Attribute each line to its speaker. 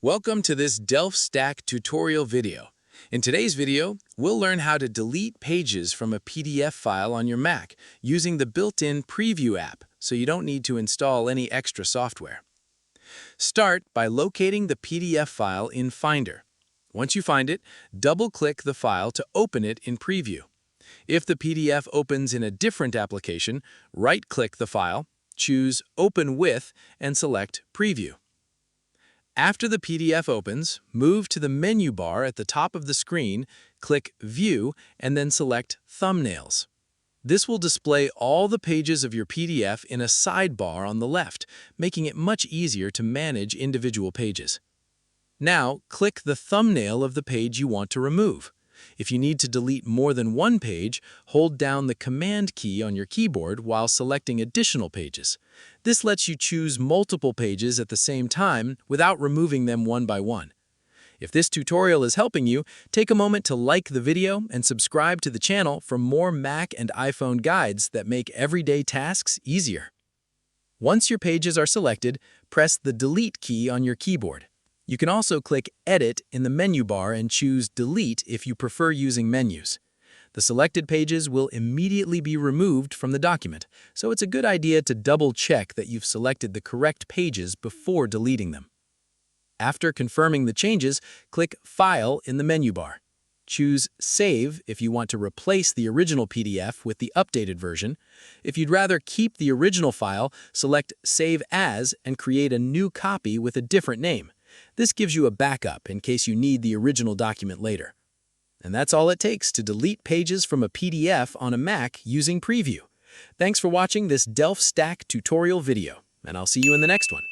Speaker 1: Welcome to this Delft Stack tutorial video. In today's video, we'll learn how to delete pages from a PDF file on your Mac using the built-in Preview app, so you don't need to install any extra software. Start by locating the PDF file in Finder. Once you find it, double-click the file to open it in Preview. If the PDF opens in a different application, right-click the file, choose Open With, and select Preview. After the PDF opens, move to the menu bar at the top of the screen, click View, and then select Thumbnails. This will display all the pages of your PDF in a sidebar on the left, making it much easier to manage individual pages. Now, click the thumbnail of the page you want to remove. If you need to delete more than one page, hold down the Command key on your keyboard while selecting additional pages. This lets you choose multiple pages at the same time without removing them one by one. If this tutorial is helping you, take a moment to like the video and subscribe to the channel for more Mac and iPhone guides that make everyday tasks easier. Once your pages are selected, press the Delete key on your keyboard. You can also click Edit in the menu bar and choose Delete if you prefer using menus. The selected pages will immediately be removed from the document, so it's a good idea to double-check that you've selected the correct pages before deleting them. After confirming the changes, click File in the menu bar. Choose Save if you want to replace the original PDF with the updated version. If you'd rather keep the original file, select Save As and create a new copy with a different name. This gives you a backup in case you need the original document later. And that's all it takes to delete pages from a PDF on a Mac using Preview. Thanks for watching this Delft Stack tutorial video, and I'll see you in the next one.